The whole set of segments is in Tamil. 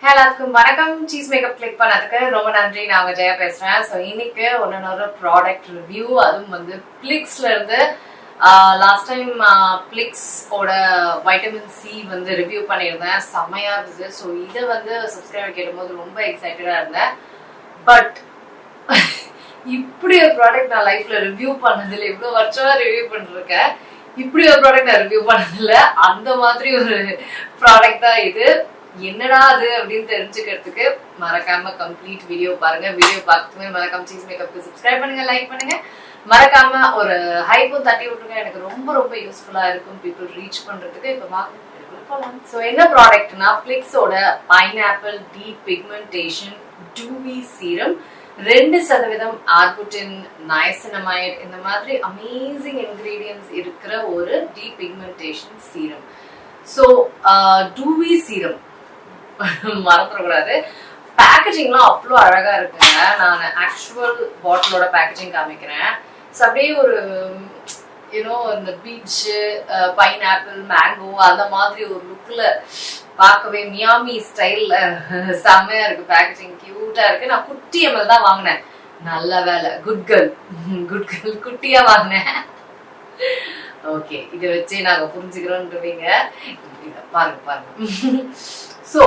எல்லாருக்கும் வணக்கம். சீஸ் மேக்கப் கிளிக் பண்ணதுக்கு ரொம்ப நன்றி. நான் உங்க ஜெயா பேசுறேன். ஸோ இன்னைக்கு ஒன்னொரு ப்ராடக்ட் ரிவ்யூ, அதுவும் வந்து பிளிக்ஸ்ல இருந்து. லாஸ்ட் டைம் பிளிக்ஸ் ஓட வைட்டமின் சி வந்து ரிவ்யூ பண்ணியிருந்தேன், செம்மையா இருந்தது. ஸோ இதை வந்து சப்ஸ்கிரைபர் கேட்கும்போது ரொம்ப எக்ஸைட்டடா இருந்தேன். பட் இப்படி ஒரு ப்ராடக்ட் நான் லைஃப்ல ரிவ்யூ பண்ணதில்லை. இவ்வளவு வருஷமா ரிவ்யூ பண்ணிருக்கேன், இப்படி ஒரு ப்ராடக்ட் நான் ரிவ்யூ பண்ணதில்லை. அந்த மாதிரி ஒரு ப்ராடக்ட் தான் இது. என்னடா அது அப்படின்னு தெரிஞ்சுக்கிறதுக்கு மறக்காம கம்ப்ளீட் வீடியோ பாருங்க. வீடியோ பார்த்துமே மறக்காம சீஸ் மேக்கப்க்கு சப்ஸ்கிரைப் பண்ணுங்க, லைக் பண்ணுங்க, மறக்காம ஒரு ஹைப்பும் தட்டி விட்டுருங்க. எனக்கு ரொம்ப ரொம்ப யூஸ்ஃபுல்லா இருக்கும் பீப்புள் ரீச் பண்றதுக்கு. இப்ப வாங்க. ஸோ என்ன ப்ராடக்ட்னா பிளிக்ஸோட பைனாப்பிள் டீபிக்மெண்டேஷன் டூவி சீரம். 2% ஆர்புட்டின், நயசினமைட், இந்த மாதிரி அமேசிங் இன்கிரீடியன்ஸ் இருக்கிற ஒரு டீபிக்மெண்டேஷன் சீரம். ஸோ டூவி சீரம் மறந்துடக்கூடாது. பேக்கேஜிங்லாம் அவ்வளோ அழகா இருக்குங்க. நான் ஆக்சுவல் பாட்டிலோட பேக்கேஜிங் காமிக்கிறேன். ஸோ அப்படியே ஒரு இந்த பீச்சு, பைனாப்பிள், மேங்கோ அந்த மாதிரி ஒரு லுக்ல பார்க்கவே மியாமி ஸ்டைல்ல செம்மையா இருக்கு. பேக்கேஜிங் கியூட்டா இருக்கு. நான் குட்டி எம்எல் தான் வாங்கினேன். நல்ல வேலை, குட் கேர்ள் குட்டியா வாங்கினேன். ஓகே, இதை வச்சே நாங்க புரிஞ்சுக்கிறோம்ன்றீங்க. பாருங்க. ஸோ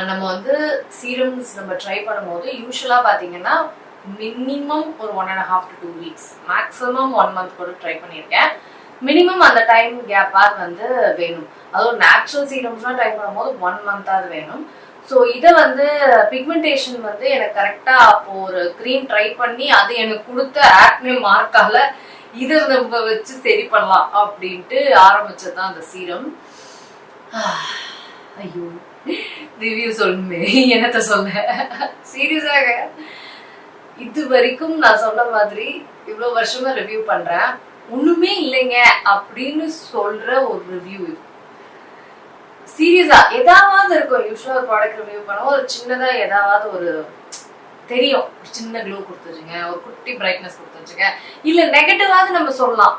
நம்ம வந்து சீரம்ஸ் நம்ம ட்ரை பண்ணும்போது யூஸ்வலா பாத்தீங்கன்னா மினிமம் ஒரு 1.5 to 2 weeks, மேக்ஸிமம் 1 month கூட ட்ரை பண்ணியிருக்கேன். மினிமம் அந்த டைம் கேப்பாக வந்து வேணும். அதுவும் நேச்சுரல் சீரம்ஸ்லாம் ட்ரை பண்ணும்போது 1 month வேணும். ஸோ இதை வந்து பிக்மெண்டேஷன் வந்து எனக்கு கரெக்டா அப்போ ஒரு க்ரீம் ட்ரை பண்ணி அது எனக்கு கொடுத்த ஆக்னே மார்க்கால இதை நம்ம வச்சு சரி பண்ணலாம் அப்படின்ட்டு ஆரம்பிச்சதுதான் அந்த சீரம். ஐயோ, ரிவ்யூ சொல்லணுமே, என்னத்த சொல்ல. சீரியஸாக இது வரைக்கும் நான் சொன்ன மாதிரி இவ்வளவு வருஷமா ரிவ்யூ பண்றேன், ஒண்ணுமே இல்லைங்க அப்படின்னு சொல்ற ஒரு ரிவ்யூ இது. சீரியஸா ஏதாவது இருக்கும். யூஸ்வலா ஒரு ப்ராடக்ட் ரிவ்யூ பண்ணுவோம், ஒரு சின்னதா ஏதாவது ஒரு தெரியும், சின்ன க்ளோ கொடுத்துருச்சுங்க, ஒரு குட்டி பிரைட்னஸ் கொடுத்துருச்சுங்க, இல்ல நெகட்டிவாவது நம்ம சொல்லலாம்,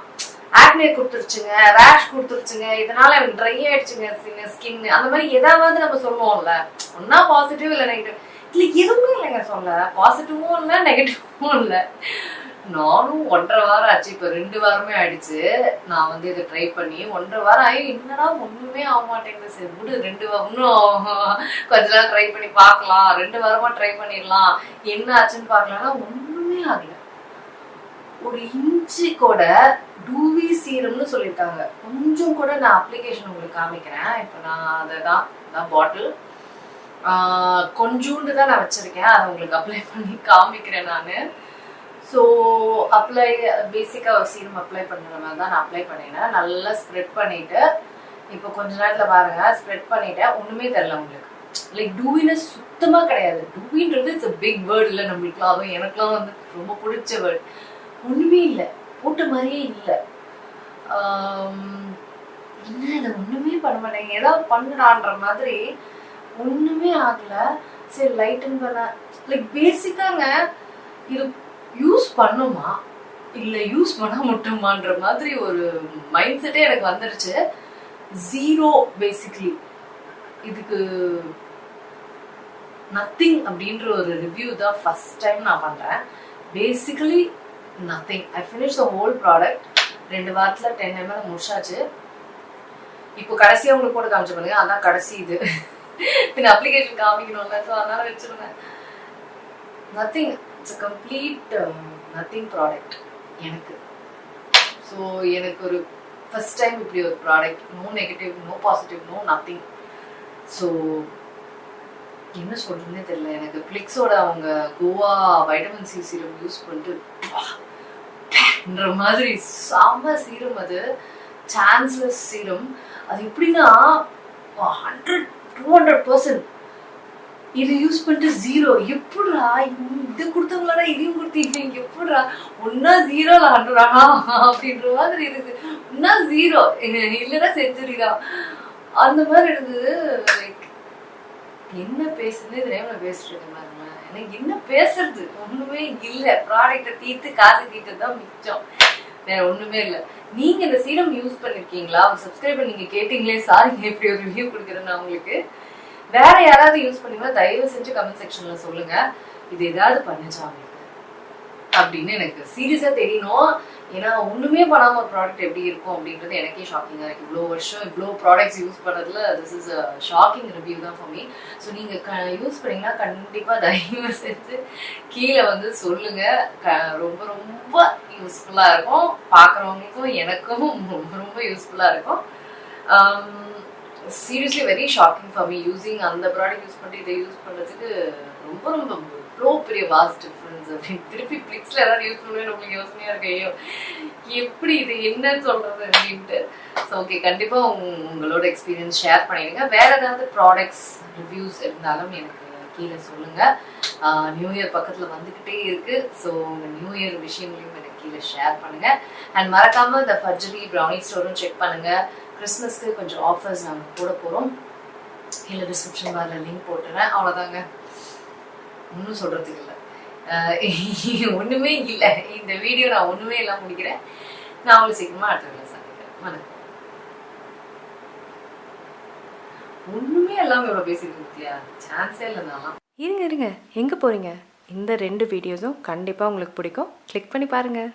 ஆக்னே கொடுத்துருச்சுங்க, ரேஷ் கொடுத்துருச்சுங்க, இதனால எனக்கு ட்ரை ஆயிடுச்சுங்க ஸ்கின், அந்த மாதிரி ஏதாவது நம்ம சொல்லுவோம்ல. ஒன்னா பாசிட்டிவ் இல்ல நெகட்டிவ், இல்ல எதுவுமே இல்லைங்க சொல்ல. பாசிட்டிவும் இல்ல நெகட்டிவும் இல்ல. நானும் 1.5 வாரம் ஆச்சு, இப்ப 2 வாரமே ஆயிடுச்சு நான் வந்து இதை ட்ரை பண்ணி. 1.5 வாரம் ஆகி என்னடா ஒண்ணுமே ஆக மாட்டேங்குது. சரி விடு, 2 வாரம் இன்னும் கொஞ்ச நாள் ட்ரை பண்ணி பார்க்கலாம், 2 வாரமா ட்ரை பண்ணிடலாம், என்ன ஆச்சுன்னு பார்க்கலாம்னா ஒண்ணுமே ஆகல. ஒரு இன்ச்சு கூட டூவி சீரம்னு சொல்லியிருக்காங்க. கொஞ்சம் கூட நான் அப்ளிகேஷன் உங்களுக்கு காமிக்கிறேன். இப்போ நான் அதான் பாட்டில் கொஞ்சோண்டு தான் நான் வச்சிருக்கேன், அதை உங்களுக்கு அப்ளை பண்ணி காமிக்கிறேன் நான். ஸோ அப்ளை பேசிக்காக ஒரு சீரம் அப்ளை பண்ணுற மாதிரி தான் நான் அப்ளை பண்ணினேன். நல்லா ஸ்ப்ரெட் பண்ணிட்டு இப்போ கொஞ்ச நேரத்தில் பாருங்க, ஸ்ப்ரெட் பண்ணிட்டேன். ஒன்றுமே தெரியல உங்களுக்கு. லைக் டூவினஸ் சுத்தமாக கிடையாது. டூவின்றது இட்ஸ் அ பிக் வேர்ட் இல்லை நம்மளுக்குலாம், அதுவும் எனக்குலாம் வந்து ரொம்ப பிடிச்ச வேர்ட். ஒன்றுமே இல்லை, போட்ட மாதிரியே இல்லை. என்ன இதை ஒன்றுமே பண்ண மாட்டேங்க, ஏதாவது பண்ணுடான்ற மாதிரி ஒன்றுமே ஆகல. சரி லைட்டன் பண்ண, லைக் பேசிக்காங்க இது யூஸ் பண்ணுமா இல்லை யூஸ் பண்ண முட்டுமான்ற மாதிரி ஒரு மைண்ட் செட்டே எனக்கு வந்துடுச்சு. Zero basically. இதுக்கு நத்திங் அப்படின்ற ஒரு ரிவ்யூ தான் ஃபர்ஸ்ட் டைம் நான் பண்றேன். Basically nothing. I finish the whole product. 2 வாரத்துல 10 ml முடிச்சாச்சு. இப்போ கடைசியா உங்களுக்கு போட்டு காமிச்சு பண்ணுங்க, அதான் கடைசி இது. பின் அப்ளிகேஷன் காமிக்கணும்ல, ஸோ அதனால வச்சிருந்தேன். Nothing, it's a complete nothing product எனக்கு. ஸோ எனக்கு ஒரு ஃபர்ஸ்ட் டைம் இப்படி ஒரு product. No negative, no positive, no nothing. So என்ன சொல்றதுன்னே தெரியல எனக்கு. பிளிக்ஸோட அவங்க கோவா வைட்டமின் சி சீரம் யூஸ் பண்ணிட்டு மாதிரி செம்ம சீரம் அது. Chanceless serum. அது எப்படின்னா 100-200% இது யூஸ் பண்ணிட்டு ஜீரோ. எப்படிடா இது கொடுத்தவங்களா இதையும் கொடுத்தீங்க, எப்படிடா ஒன்னா 0 இல்ல 100 அப்படின்ற மாதிரி இருக்கு. ஒன்னா 0 இல்லைன்னா செஞ்சுரி தான், அந்த மாதிரி இருந்தது. லைக் என்ன பேசுறது தெரியாம பேசிட்டு இருக்கேன். எனக்கு என்ன பேசுறது ஒண்ணுமே இல்லை. ப்ராடக்டை தீர்த்து காசு தீர்த்து தான் மிச்சம், வேற ஒண்ணுமே இல்லை. நீங்க இந்த சீரம் யூஸ் பண்ணிருக்கீங்களா? ஒரு சப்ஸ்கிரைபர் நீங்க கேட்டீங்களே, சாரிங்க இப்படி ஒரு ரிவ்யூ கொடுக்குறேன் நான் உங்களுக்கு. வேற யாராவது யூஸ் பண்ணீங்கன்னா தயவு செஞ்சு கமெண்ட் செக்ஷன்ல சொல்லுங்க இது ஏதாவது பண்ணுச்சா உங்களுக்கு அப்படின்னு எனக்கு சீரியஸா தெரியணும். ஏன்னா ஒண்ணுமே பண்ணாம ஒரு ப்ராடக்ட் எப்படி இருக்கும் அப்படின்றது எனக்கே ஷாக்கிங்கா இருக்கு. இவ்வளோ வருஷம் இவ்வளோ ப்ராடக்ட்ஸ் யூஸ் பண்ணதுல this is a shocking review தான் ஃபார் மீ. ஸோ நீங்க யூஸ் பண்ணீங்கன்னா கண்டிப்பா தயவு செஞ்சு கீழே வந்து சொல்லுங்க. ரொம்ப ரொம்ப யூஸ்ஃபுல்லா இருக்கும், பார்க்குறவங்களுக்கும் எனக்கும் ரொம்ப ரொம்ப யூஸ்ஃபுல்லா இருக்கும். Seriously very shocking for me using அந்த ப்ராடக்ட் யூஸ் பண்ணிட்டு இதை யூஸ் பண்ணுறதுக்கு ரொம்ப ரொம்ப இவ்வளோ பெரிய வாஸ்ட் டிஃப்ரென்ஸ் அப்படின்னு திருப்பி பிளிக்ஸில் ஏதாவது யூஸ் பண்ணுவேன் உங்களுக்கு யோசனையாக இருக்கு. ஐயோ எப்படி இது என்ன சொல்கிறது அப்படின்ட்டு. ஸோ ஓகே, கண்டிப்பாக உங்களோட எக்ஸ்பீரியன்ஸ் ஷேர் பண்ணிடுங்க. வேறு ஏதாவது ப்ராடக்ட்ஸ் ரிவ்யூஸ் இருந்தாலும் எனக்கு கீழே சொல்லுங்கள். நியூ இயர் பக்கத்தில் வந்துக்கிட்டே இருக்குது. ஸோ உங்கள் நியூ இயர் விஷயங்களையும் எனக்கு கீழே ஷேர் பண்ணுங்கள். அண்ட் மறக்காமல் இந்த ஃபர்ஜரி ப்ரௌனி ஸ்டோரும் செக் பண்ணுங்கள். கிறிஸ்மஸ்க்கு கொஞ்சம் ஆஃபர்ஸ் நாங்கள் போட போகிறோம். கீழே டிஸ்கிரிப்ஷன் பாரில் லிங்க் போட்டுறேன். அவ்வளோதாங்க, ஒன்றும் சொல்கிறதுக்கு இல்லை, ஒன்றுமே இல்லை. இந்த வீடியோ நான் ஒன்றுமே எல்லாம் முடிக்கிறேன். நான் உங்களுக்கு சீக்கிரமாக அடுத்த வீடியோ சந்திக்கிறேன். ஒன்றுமே எல்லாம் இவ்வளோ பேசிட்டு இருக்கியா, சான்ஸே இல்லை. நான் இருங்க எங்கே போகிறீங்க? இந்த 2 வீடியோஸும் கண்டிப்பாக உங்களுக்கு பிடிக்கும். கிளிக் பண்ணி பாருங்கள்.